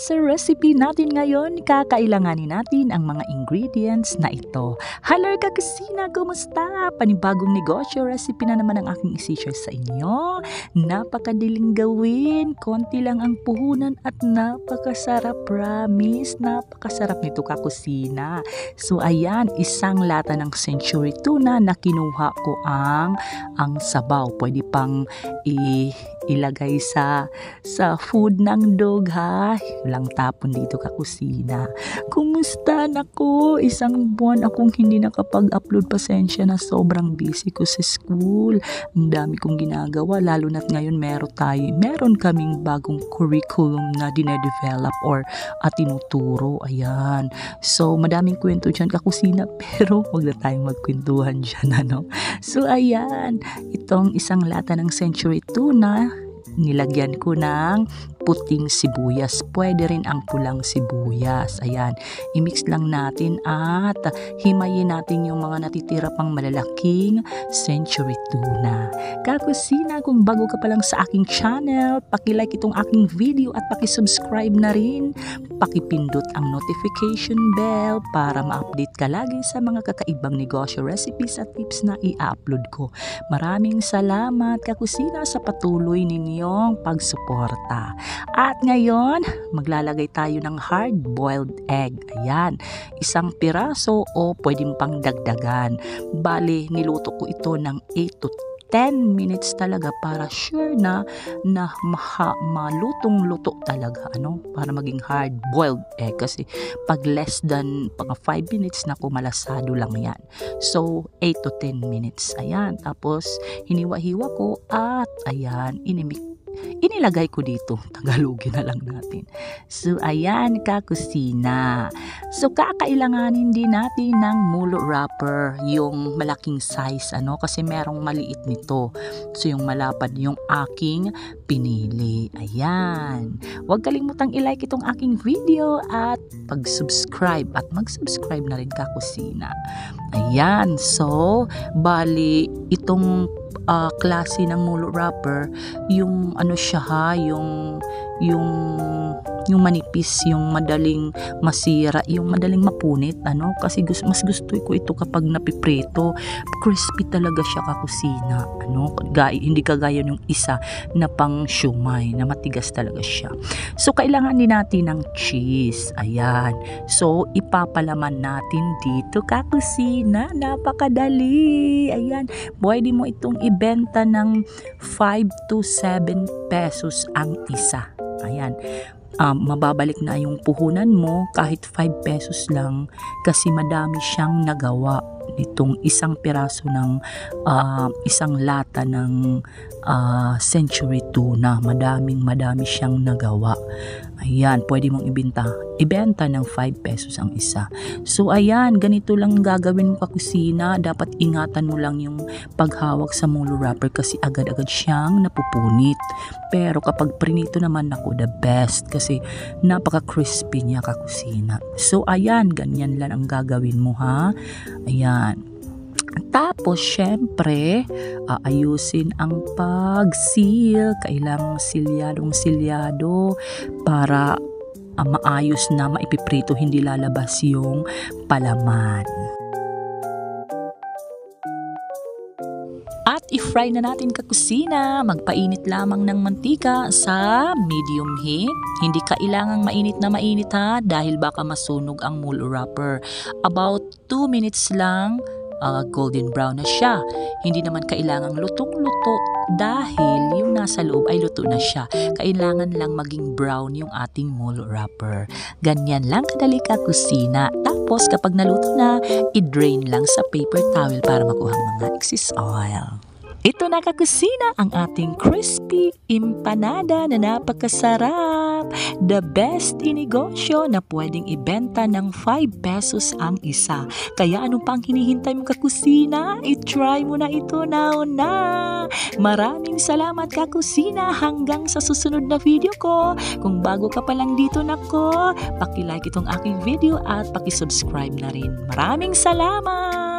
Sa recipe natin ngayon, kakailanganin natin ang mga ingredients na ito. Hello kakusina, kumusta? Panibagong negosyo recipe na naman ang aking isi-share sa inyo. Napakadiling gawin, konti lang ang puhunan at napakasarap, promise. Napakasarap nito kakusina. So ayan, isang lata ng century tuna na kinuha ko ang sabaw. Pwede pang ilagay sa food ng dog ha. Walang tapon dito kakusina. Kumusta nako? Isang buwan akong hindi nakapag-upload, pasensya na, sobrang busy ko sa school. Ang dami kong ginagawa, lalo na't ngayon meron kaming bagong curriculum na dinedevelop or tinuturo. Ayan. So madaming kwento dyan kakusina, pero wag na tayong magkwentuhan dyan, ano? So ayan, itong isang lata ng century tuna, nilagyan ko ng puting sibuyas. Pwede rin ang pulang sibuyas. Ayan, i-mix lang natin at himayin natin yung mga natitira pang malalaking century tuna. Kakusina, kung bago ka pa lang sa aking channel, paki-like itong aking video at paki-subscribe na rin. Paki-pindot ang notification bell para ma-update ka lagi sa mga kakaibang negosyo, recipes at tips na i-upload ko. Maraming salamat kakusina sa patuloy ninyong pagsuporta. At ngayon, maglalagay tayo ng hard-boiled egg. Ayan, isang piraso o pwedeng pang dagdagan. Bali, niluto ko ito ng 8 to 10 minutes talaga para sure na malutong-luto talaga, ano, para maging hard-boiled egg. Kasi pag less than 5 minutes na malasado lang yan. So, 8 to 10 minutes. Ayan, tapos hiniwa-hiwa ko at ayan, inilagay ko dito. Tagalogin na lang natin. So, ayan kakusina. So, kakailanganin din natin ng mulo wrapper, yung malaking size, ano, kasi merong maliit nito. So, yung malapad yung aking pinili. Ayan. Huwag kalimutang i-like itong aking video at pag-subscribe at mag-subscribe na rin kakusina. Ayan. So, bali, itong klase ng mulo wrapper, yung ano siya ha, yung manipis, yung madaling masira, yung madaling mapunit, ano, kasi mas gusto ko ito kapag napiprito. Crispy talaga siya kakusina, ano, hindi kagaya yung isa na pang siumay na matigas talaga siya. So kailangan din natin ng cheese. Ayan, so ipapalaman natin dito kakusina. Napakadali. Ayan, pwede mo itong ibenta ng 5 to 7 pesos ang isa. Ayan, mababalik na yung puhunan mo kahit 5 pesos lang kasi madami siyang nagawa nitong isang piraso ng isang lata ng century tuna. Madami siyang nagawa. Ayan, pwede mong ibenta ng 5 pesos ang isa. So ayan, ganito lang gagawin mo kakusina. Dapat ingatan mo lang yung paghawak sa mulo wrapper kasi agad-agad siyang napupunit. Pero kapag prinito naman, ako the best kasi napaka-crispy niya kakusina. So ayan, ganyan lang ang gagawin mo ha. Ayan. Tapos, syempre, ayusin ang pag-seal. Kailangang silyadong-silyado para maayos na maipiprito, hindi lalabas yung palaman. At i-fry na natin kakusina. Magpainit lamang ng mantika sa medium heat. Hindi kailangang mainit na mainit ha, dahil baka masunog ang mulo wrapper. About 2 minutes lang, golden brown na siya. Hindi naman kailangang lutong-luto dahil yung nasa loob ay luto na siya. Kailangan lang maging brown yung ating mulo wrapper. Ganyan lang kadali kakusina. Tapos kapag naluto na, i-drain lang sa paper towel para makuha ang mga excess oil. Ito na kakusina ang ating crispy empanada na napakasarap. The best inegosyo na pwedeng ibenta ng 5 pesos ang isa. Kaya ano pang hinihintay mo kakusina? I-try mo na ito now na. Maraming salamat kakusina, hanggang sa susunod na video ko. Kung bago ka pa lang dito nako, paki-like itong aking video at paki-subscribe na rin. Maraming salamat!